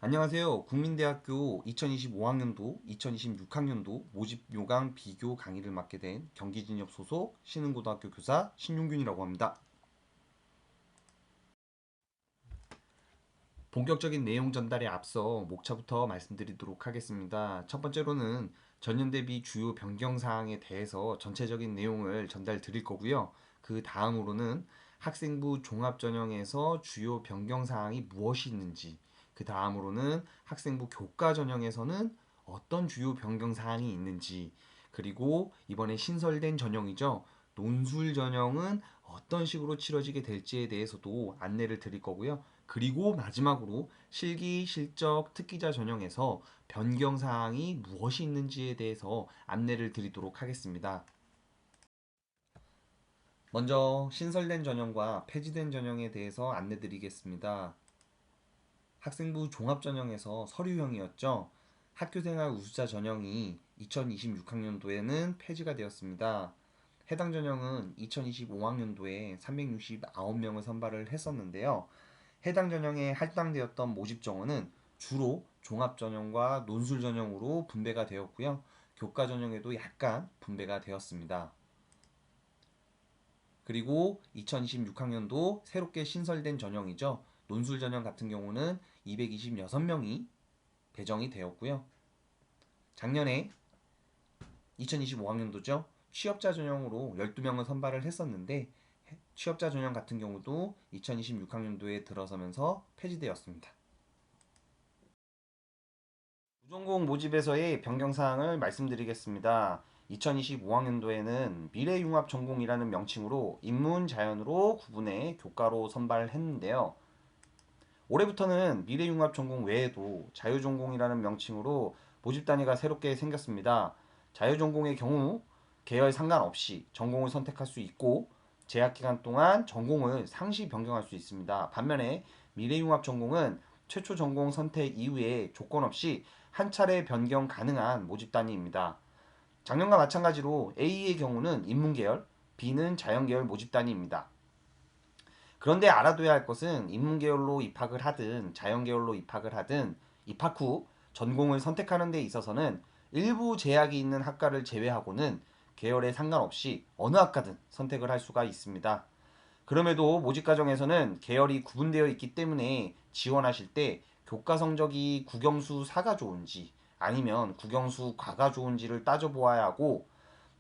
안녕하세요. 국민대학교 2025학년도, 2026학년도 모집 요강 비교 강의를 맡게 된 경기진협 소속 신흥고등학교 교사 신용균이라고 합니다. 본격적인 내용 전달에 앞서 목차부터 말씀드리도록 하겠습니다. 첫 번째로는 전년 대비 주요 변경 사항에 대해서 전체적인 내용을 전달 드릴 거고요. 그 다음으로는 학생부 종합전형에서 주요 변경 사항이 무엇이 있는지, 그 다음으로는 학생부 교과 전형에서는 어떤 주요 변경 사항이 있는지, 그리고 이번에 신설된 전형이죠. 논술 전형은 어떤 식으로 치러지게 될지에 대해서도 안내를 드릴 거고요. 그리고 마지막으로 실기, 실적, 특기자 전형에서 변경 사항이 무엇이 있는지에 대해서 안내를 드리도록 하겠습니다. 먼저 신설된 전형과 폐지된 전형에 대해서 안내 드리겠습니다. 학생부 종합전형에서 서류형이었죠. 학교생활 우수자 전형이 2026학년도에는 폐지가 되었습니다. 해당 전형은 2025학년도에 369명을 선발을 했었는데요. 해당 전형에 할당되었던 모집 정원은 주로 종합전형과 논술전형으로 분배가 되었고요. 교과전형에도 약간 분배가 되었습니다. 그리고 2026학년도 새롭게 신설된 전형이죠. 논술전형 같은 경우는 226명이 배정이 되었고요. 작년에 2025학년도죠. 취업자 전형으로 12명을 선발을 했었는데 취업자 전형 같은 경우도 2026학년도에 들어서면서 폐지되었습니다. 부전공 모집에서의 변경사항을 말씀드리겠습니다. 2025학년도에는 미래융합전공이라는 명칭으로 인문자연으로 구분해 교과로 선발을 했는데요. 올해부터는 미래융합전공 외에도 자유전공이라는 명칭으로 모집 단위가 새롭게 생겼습니다. 자유전공의 경우 계열 상관없이 전공을 선택할 수 있고 재학기간 동안 전공을 상시 변경할 수 있습니다. 반면에 미래융합전공은 최초 전공 선택 이후에 조건 없이 한 차례 변경 가능한 모집 단위입니다. 작년과 마찬가지로 A의 경우는 인문계열, B는 자연계열 모집 단위입니다. 그런데 알아둬야 할 것은 인문계열로 입학을 하든 자연계열로 입학을 하든 입학 후 전공을 선택하는 데 있어서는 일부 제약이 있는 학과를 제외하고는 계열에 상관없이 어느 학과든 선택을 할 수가 있습니다. 그럼에도 모집 과정에서는 계열이 구분되어 있기 때문에 지원하실 때 교과 성적이 국영수 4가 좋은지 아니면 국영수 과가 좋은지를 따져보아야 하고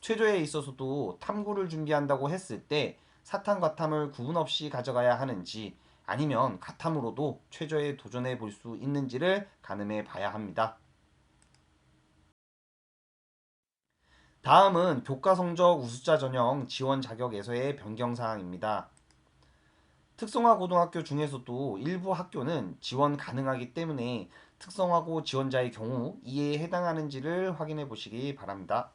최저에 있어서도 탐구를 준비한다고 했을 때 사탐 과탐을 구분 없이 가져가야 하는지 아니면 과탐으로도 최저에 도전해 볼 수 있는지를 가늠해 봐야 합니다. 다음은 교과 성적 우수자 전형 지원 자격에서의 변경 사항입니다. 특성화 고등학교 중에서도 일부 학교는 지원 가능하기 때문에 특성화고 지원자의 경우 이에 해당하는지를 확인해 보시기 바랍니다.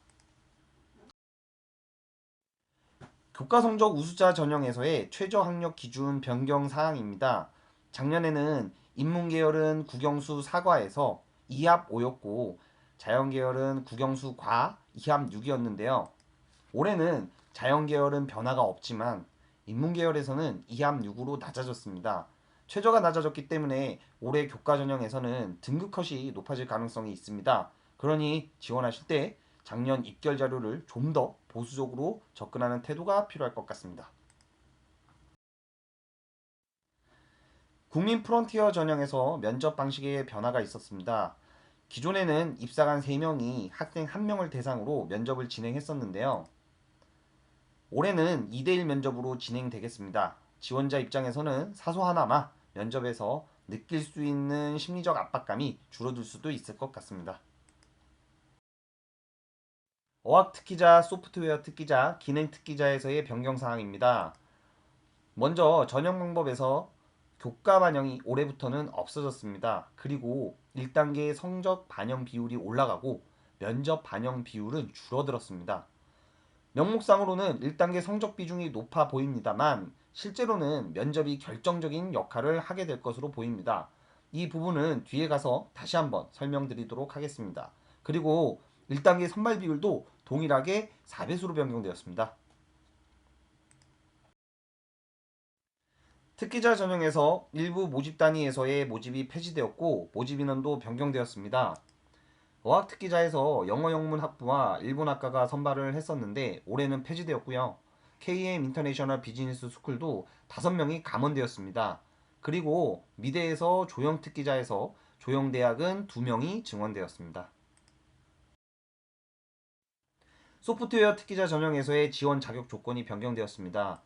교과 성적 우수자 전형에서의 최저 학력 기준 변경 사항입니다. 작년에는 인문계열은 국영수 사과에서 2합 5였고 자연계열은 국영수 과 2합 6이었는데요. 올해는 자연계열은 변화가 없지만 인문계열에서는 2합 6으로 낮아졌습니다. 최저가 낮아졌기 때문에 올해 교과 전형에서는 등급 컷이 높아질 가능성이 있습니다. 그러니 지원하실 때 작년 입결 자료를 좀 더 보수적으로 접근하는 태도가 필요할 것 같습니다. 국민 프론티어 전형에서 면접 방식의 변화가 있었습니다. 기존에는 입사관 3명이 학생 1명을 대상으로 면접을 진행했었는데요. 올해는 2대1 면접으로 진행되겠습니다. 지원자 입장에서는 사소하나마 면접에서 느낄 수 있는 심리적 압박감이 줄어들 수도 있을 것 같습니다. 어학 특기자, 소프트웨어 특기자, 기능 특기자에서의 변경 사항입니다. 먼저 전형 방법에서 교과 반영이 올해부터는 없어졌습니다. 그리고 1단계 성적 반영 비율이 올라가고 면접 반영 비율은 줄어들었습니다. 명목상으로는 1단계 성적 비중이 높아 보입니다만 실제로는 면접이 결정적인 역할을 하게 될 것으로 보입니다. 이 부분은 뒤에 가서 다시 한번 설명드리도록 하겠습니다. 그리고 1단계 선발 비율도 동일하게 4배수로 변경되었습니다. 특기자 전형에서 일부 모집 단위에서의 모집이 폐지되었고 모집 인원도 변경되었습니다. 어학특기자에서 영어 영문 학부와 일본 학과가 선발을 했었는데 올해는 폐지되었고요. KM 인터내셔널 비즈니스 스쿨도 5명이 감원되었습니다. 그리고 미대에서 조형 특기자에서 조형대학은 2명이 증원되었습니다. 소프트웨어 특기자 전형에서의 지원 자격 조건이 변경되었습니다.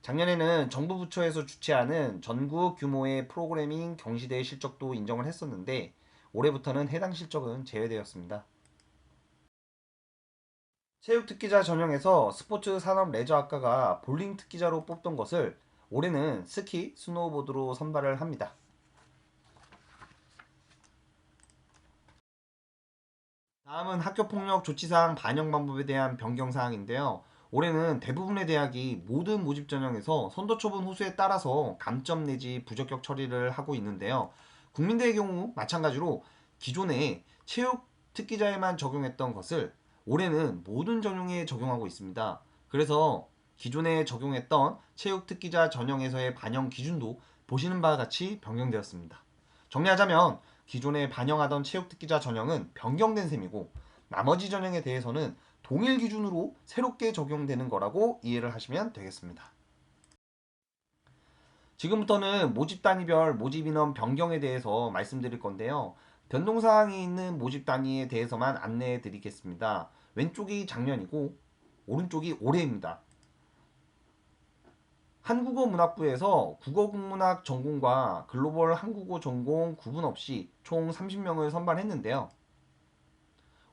작년에는 정부 부처에서 주최하는 전국 규모의 프로그래밍 경시대회 실적도 인정을 했었는데 올해부터는 해당 실적은 제외되었습니다. 체육 특기자 전형에서 스포츠 산업 레저학과가 볼링 특기자로 뽑던 것을 올해는 스키, 스노우보드로 선발을 합니다. 다음은 학교폭력 조치사항 반영 방법에 대한 변경 사항인데요. 올해는 대부분의 대학이 모든 모집 전형에서 선도처분 호수에 따라서 감점 내지 부적격 처리를 하고 있는데요. 국민대의 경우 마찬가지로 기존에 체육 특기자에만 적용했던 것을 올해는 모든 전형에 적용하고 있습니다. 그래서 기존에 적용했던 체육 특기자 전형에서의 반영 기준도 보시는 바와 같이 변경되었습니다. 정리하자면 기존에 반영하던 체육특기자 전형은 변경된 셈이고 나머지 전형에 대해서는 동일 기준으로 새롭게 적용되는 거라고 이해를 하시면 되겠습니다. 지금부터는 모집 단위별 모집 인원 변경에 대해서 말씀드릴 건데요. 변동사항이 있는 모집 단위에 대해서만 안내해 드리겠습니다. 왼쪽이 작년이고 오른쪽이 올해입니다. 한국어 문학부에서 국어국문학 전공과 글로벌 한국어 전공 구분 없이 총 30명을 선발했는데요.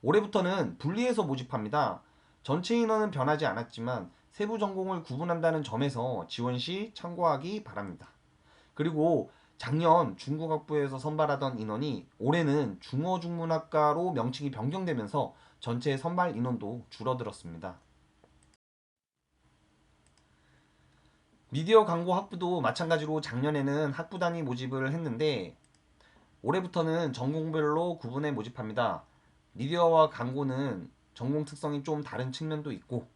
올해부터는 분리해서 모집합니다. 전체 인원은 변하지 않았지만 세부 전공을 구분한다는 점에서 지원 시 참고하기 바랍니다. 그리고 작년 중국학부에서 선발하던 인원이 올해는 중어중문학과로 명칭이 변경되면서 전체 선발 인원도 줄어들었습니다. 미디어 광고 학부도 마찬가지로 작년에는 학부 단위 모집을 했는데 올해부터는 전공별로 구분해 모집합니다. 미디어와 광고는 전공 특성이 좀 다른 측면도 있고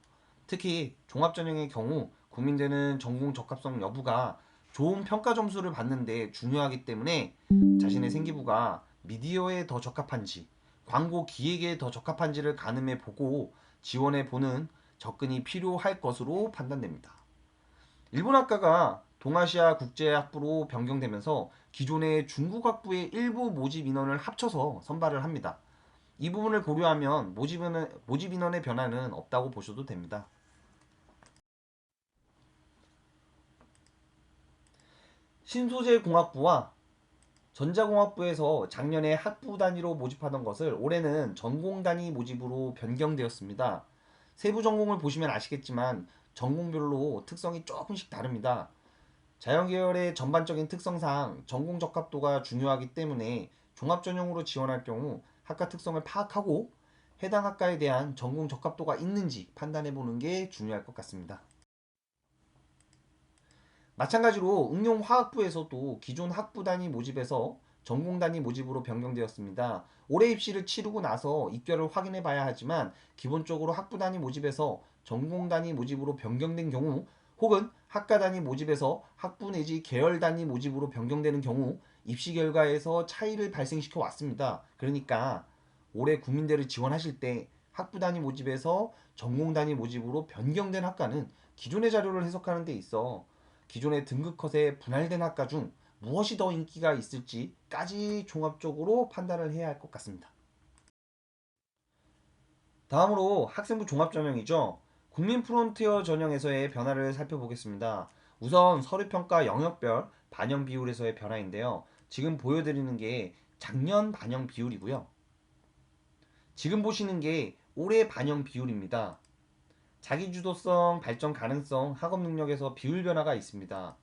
특히 종합전형의 경우 국민대는 전공 적합성 여부가 좋은 평가 점수를 받는데 중요하기 때문에 자신의 생기부가 미디어에 더 적합한지 광고 기획에 더 적합한지를 가늠해 보고 지원해 보는 접근이 필요할 것으로 판단됩니다. 일본 학과가 동아시아 국제학부로 변경되면서 기존의 중국학부의 일부 모집 인원을 합쳐서 선발을 합니다. 이 부분을 고려하면 모집 인원의 변화는 없다고 보셔도 됩니다. 신소재공학부와 전자공학부에서 작년에 학부 단위로 모집하던 것을 올해는 전공 단위 모집으로 변경되었습니다. 세부 전공을 보시면 아시겠지만 전공별로 특성이 조금씩 다릅니다. 자연계열의 전반적인 특성상 전공 적합도가 중요하기 때문에 종합전형으로 지원할 경우 학과 특성을 파악하고 해당 학과에 대한 전공 적합도가 있는지 판단해 보는 게 중요할 것 같습니다. 마찬가지로 응용화학부에서도 기존 학부 단위 모집에서 전공 단위 모집으로 변경되었습니다. 올해 입시를 치르고 나서 입결을 확인해 봐야 하지만 기본적으로 학부 단위 모집에서 전공 단위 모집으로 변경된 경우 혹은 학과 단위 모집에서 학부 내지 계열 단위 모집으로 변경되는 경우 입시 결과에서 차이를 발생시켜 왔습니다. 그러니까 올해 국민대를 지원하실 때 학부 단위 모집에서 전공 단위 모집으로 변경된 학과는 기존의 자료를 해석하는 데 있어 기존의 등급 컷에 분할된 학과 중 무엇이 더 인기가 있을지까지 종합적으로 판단을 해야 할 것 같습니다. 다음으로 학생부 종합전형이죠. 국민프론티어 전형에서의 변화를 살펴보겠습니다. 우선 서류평가 영역별 반영 비율에서의 변화인데요. 지금 보여드리는 게 작년 반영 비율이고요. 지금 보시는 게 올해 반영 비율입니다. 자기주도성, 발전 가능성, 학업 능력에서 비율 변화가 있습니다.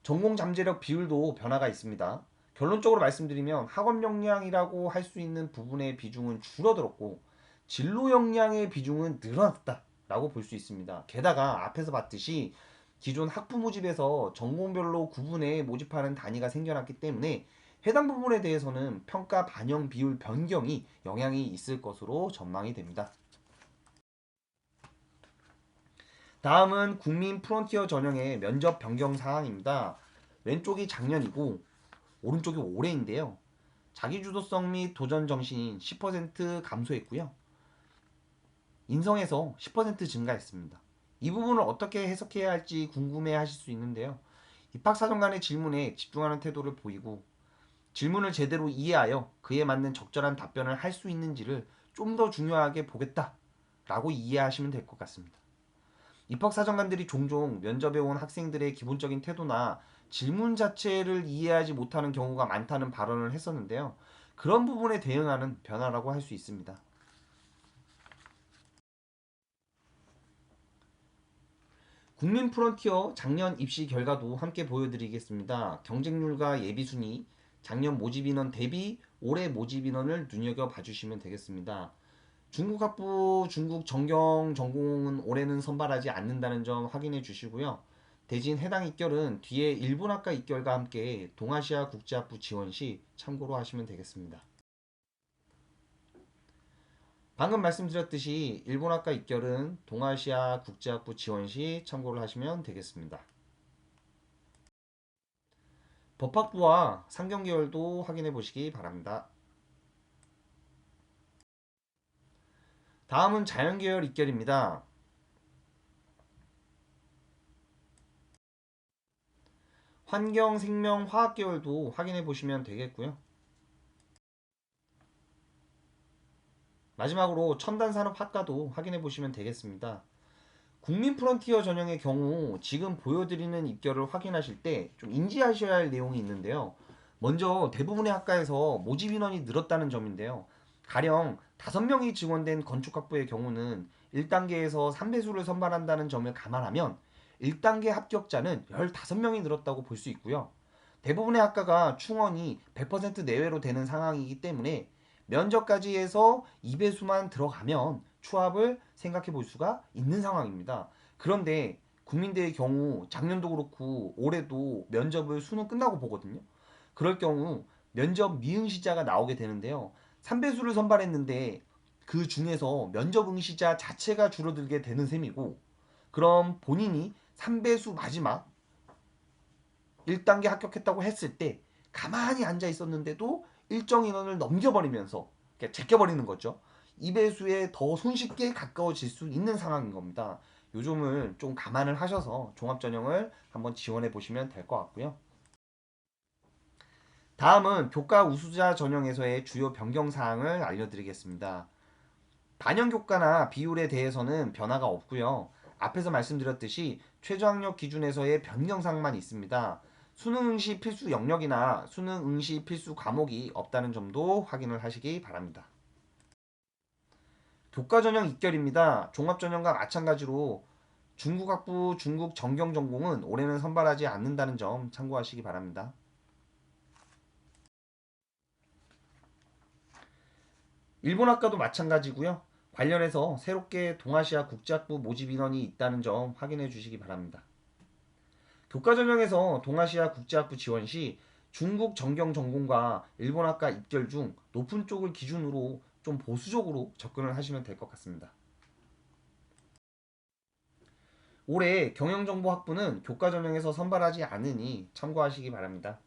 전공 잠재력 비율도 변화가 있습니다. 결론적으로 말씀드리면 학업 역량이라고 할 수 있는 부분의 비중은 줄어들었고 진로 역량의 비중은 늘어났다라고 볼 수 있습니다. 게다가 앞에서 봤듯이 기존 학부 모집에서 전공별로 구분해 모집하는 단위가 생겨났기 때문에 해당 부분에 대해서는 평가 반영 비율 변경이 영향이 있을 것으로 전망이 됩니다. 다음은 국민 프론티어 전형의 면접 변경 사항입니다. 왼쪽이 작년이고 오른쪽이 올해인데요. 자기주도성 및 도전 정신인 10% 감소했고요. 인성에서 10% 증가했습니다. 이 부분을 어떻게 해석해야 할지 궁금해 하실 수 있는데요. 입학사정관의 질문에 집중하는 태도를 보이고 질문을 제대로 이해하여 그에 맞는 적절한 답변을 할 수 있는지를 좀 더 중요하게 보겠다 라고 이해하시면 될 것 같습니다. 입학사정관들이 종종 면접에 온 학생들의 기본적인 태도나 질문 자체를 이해하지 못하는 경우가 많다는 발언을 했었는데요. 그런 부분에 대응하는 변화라고 할 수 있습니다. 국민 프론티어 작년 입시 결과도 함께 보여드리겠습니다. 경쟁률과 예비순위, 작년 모집인원 대비 올해 모집인원을 눈여겨봐 주시면 되겠습니다. 중국학부 중국 정경 전공은 올해는 선발하지 않는다는 점 확인해 주시고요. 대진 해당 입결은 뒤에 일본학과 입결과 함께 동아시아 국제학부 지원 시 참고로 하시면 되겠습니다. 방금 말씀드렸듯이 일본학과 입결은 동아시아 국제학부 지원 시 참고를 하시면 되겠습니다. 법학부와 상경계열도 확인해 보시기 바랍니다. 다음은 자연계열 입결입니다. 환경, 생명, 화학 계열도 확인해 보시면 되겠고요. 마지막으로 첨단산업학과도 확인해 보시면 되겠습니다. 국민 프론티어 전형의 경우 지금 보여드리는 입결을 확인하실 때 좀 인지하셔야 할 내용이 있는데요. 먼저 대부분의 학과에서 모집 인원이 늘었다는 점인데요. 가령 5명이 지원된 건축학부의 경우는 1단계에서 3배수를 선발한다는 점을 감안하면 1단계 합격자는 15명이 늘었다고 볼 수 있고요. 대부분의 학과가 충원이 100% 내외로 되는 상황이기 때문에 면접까지 해서 2배수만 들어가면 추합을 생각해 볼 수가 있는 상황입니다. 그런데 국민대의 경우 작년도 그렇고 올해도 면접을 수능 끝나고 보거든요. 그럴 경우 면접 미응시자가 나오게 되는데요. 3배수를 선발했는데 그 중에서 면접 응시자 자체가 줄어들게 되는 셈이고, 그럼 본인이 3배수 마지막 1단계 합격했다고 했을 때 가만히 앉아 있었는데도 일정 인원을 넘겨버리면서 제껴버리는 거죠. 2배수에 더 손쉽게 가까워질 수 있는 상황인 겁니다. 요 점을 좀 감안을 하셔서 종합전형을 한번 지원해 보시면 될 것 같고요. 다음은 교과 우수자 전형에서의 주요 변경 사항을 알려드리겠습니다. 반영 교과나 비율에 대해서는 변화가 없고요. 앞에서 말씀드렸듯이 최저학력 기준에서의 변경 사항만 있습니다. 수능 응시 필수 영역이나 수능 응시 필수 과목이 없다는 점도 확인을 하시기 바랍니다. 교과 전형 입결입니다. 종합 전형과 마찬가지로 중국학부 중국 정경 전공은 올해는 선발하지 않는다는 점 참고하시기 바랍니다. 일본학과도 마찬가지고요. 관련해서 새롭게 동아시아 국제학부 모집 인원이 있다는 점 확인해 주시기 바랍니다. 교과 전형에서 동아시아 국제학부 지원 시 중국 정경 전공과 일본학과 입결 중 높은 쪽을 기준으로 좀 보수적으로 접근을 하시면 될 것 같습니다. 올해 경영정보학부는 교과 전형에서 선발하지 않으니 참고하시기 바랍니다.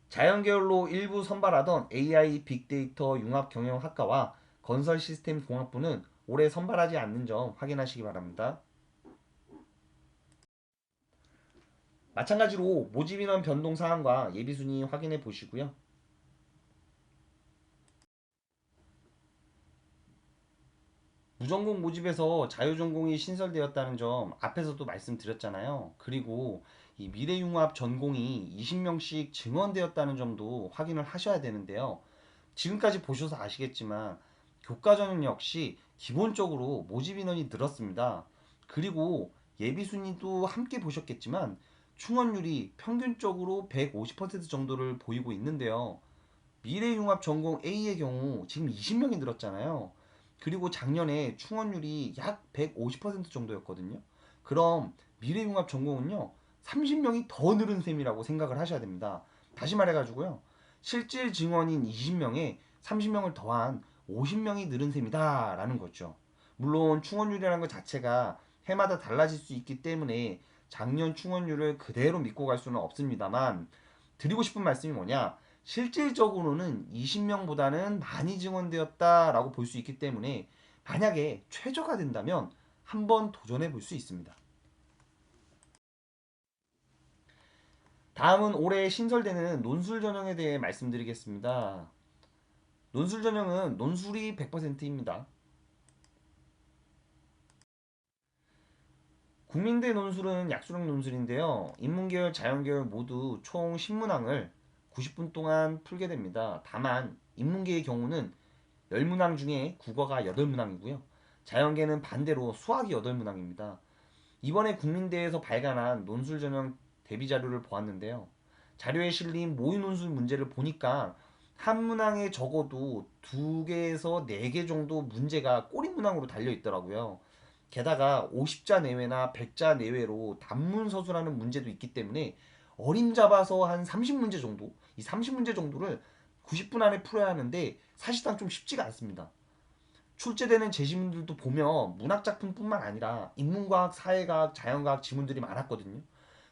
자연계열로 일부 선발하던 AI 빅데이터 융합경영학과와 건설시스템 공학부는 올해 선발하지 않는 점 확인하시기 바랍니다. 마찬가지로 모집인원 변동 사항과 예비순위 확인해 보시고요. 무전공 모집에서 자유전공이 신설되었다는 점 앞에서도 말씀드렸잖아요. 그리고 이 미래융합 전공이 20명씩 증원되었다는 점도 확인을 하셔야 되는데요. 지금까지 보셔서 아시겠지만 교과전형 역시 기본적으로 모집 인원이 늘었습니다. 그리고 예비순위도 함께 보셨겠지만 충원율이 평균적으로 150% 정도를 보이고 있는데요. 미래융합 전공 A의 경우 지금 20명이 늘었잖아요. 그리고 작년에 충원율이 약 150% 정도였거든요. 그럼 미래융합 전공은요, 30명이 더 늘은 셈이라고 생각을 하셔야 됩니다. 다시 말해가지고요, 실질 증원인 20명에 30명을 더한 50명이 늘은 셈이다 라는 거죠. 물론 충원율이라는 것 자체가 해마다 달라질 수 있기 때문에 작년 충원율을 그대로 믿고 갈 수는 없습니다만, 드리고 싶은 말씀이 뭐냐, 실질적으로는 20명보다는 많이 증원되었다라고 볼 수 있기 때문에 만약에 최저가 된다면 한번 도전해 볼 수 있습니다. 다음은 올해 신설되는 논술 전형에 대해 말씀드리겠습니다. 논술 전형은 논술이 100%입니다. 국민대 논술은 약수령 논술인데요. 인문계열, 자연계열 모두 총 10문항을 90분 동안 풀게 됩니다. 다만 인문계의 경우는 10문항 중에 국어가 8문항이고요. 자연계는 반대로 수학이 8문항입니다. 이번에 국민대에서 발간한 논술 전형 대비 자료를 보았는데요. 자료에 실린 모의 논술 문제를 보니까 한 문항에 적어도 2개에서 4개 정도 문제가 꼬리 문항으로 달려 있더라고요. 게다가 50자 내외나 100자 내외로 단문 서술하는 문제도 있기 때문에 어림잡아서 한 30문제 정도, 이 30문제 정도를 90분 안에 풀어야 하는데 사실상 좀 쉽지가 않습니다. 출제되는 제시문들도 보면 문학작품뿐만 아니라 인문과학, 사회과학, 자연과학 지문들이 많았거든요.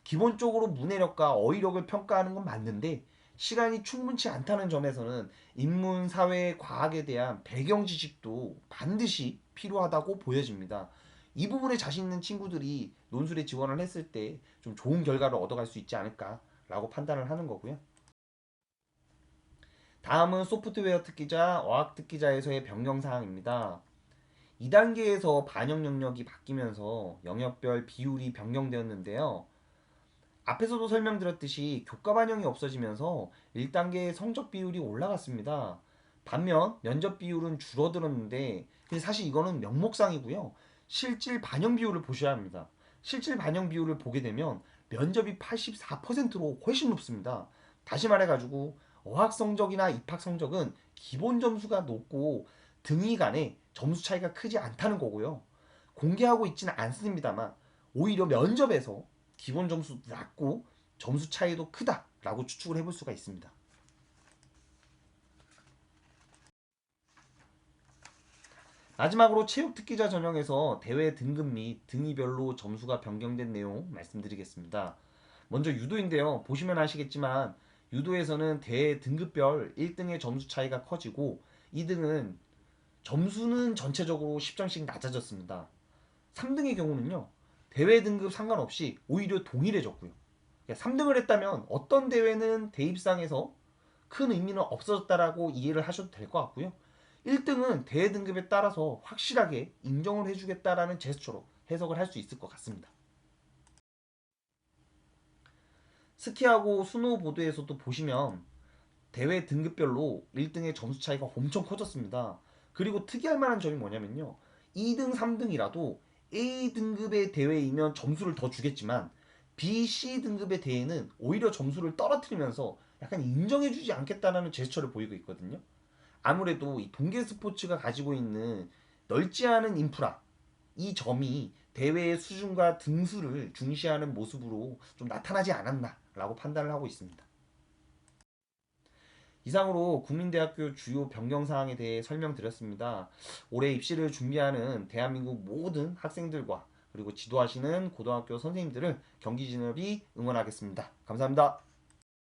기본적으로 문해력과 어휘력을 평가하는 건 맞는데 시간이 충분치 않다는 점에서는 인문, 사회, 과학에 대한 배경 지식도 반드시 필요하다고 보여집니다. 이 부분에 자신 있는 친구들이 논술에 지원을 했을 때 좀 좋은 결과를 얻어갈 수 있지 않을까라고 판단을 하는 거고요. 다음은 소프트웨어 특기자, 어학 특기자에서의 변경 사항입니다. 2단계에서 반영 영역이 바뀌면서 영역별 비율이 변경되었는데요. 앞에서도 설명드렸듯이 교과 반영이 없어지면서 1단계의 성적 비율이 올라갔습니다. 반면 면접 비율은 줄어들었는데 사실 이거는 명목상이고요. 실질 반영 비율을 보셔야 합니다. 실질 반영 비율을 보게 되면 면접이 84%로 훨씬 높습니다. 다시 말해가지고 어학 성적이나 입학 성적은 기본 점수가 높고 등위 간에 점수 차이가 크지 않다는 거고요. 공개하고 있지는 않습니다만 오히려 면접에서 기본 점수도 낮고 점수 차이도 크다라고 추측을 해볼 수가 있습니다. 마지막으로 체육 특기자 전형에서 대회 등급 및 등위별로 점수가 변경된 내용 말씀드리겠습니다. 먼저 유도인데요. 보시면 아시겠지만 유도에서는 대 등급별 1등의 점수 차이가 커지고 2등은 점수는 전체적으로 10점씩 낮아졌습니다. 3등의 경우는요. 대회 등급 상관없이 오히려 동일해졌고요. 3등을 했다면 어떤 대회는 대입상에서 큰 의미는 없어졌다라고 이해를 하셔도 될 것 같고요. 1등은 대회 등급에 따라서 확실하게 인정을 해주겠다라는 제스처로 해석을 할 수 있을 것 같습니다. 스키하고 스노우보드에서도 보시면 대회 등급별로 1등의 점수 차이가 엄청 커졌습니다. 그리고 특이할 만한 점이 뭐냐면요. 2등, 3등이라도 A 등급의 대회이면 점수를 더 주겠지만 B, C 등급의 대회는 오히려 점수를 떨어뜨리면서 약간 인정해주지 않겠다라는 제스처를 보이고 있거든요. 아무래도 이 동계 스포츠가 가지고 있는 넓지 않은 인프라, 이 점이 대회의 수준과 등수를 중시하는 모습으로 좀 나타나지 않았나라고 판단을 하고 있습니다. 이상으로 국민대학교 주요 변경 사항에 대해 설명드렸습니다. 올해 입시를 준비하는 대한민국 모든 학생들과 그리고 지도하시는 고등학교 선생님들을 경기진업이 응원하겠습니다. 감사합니다.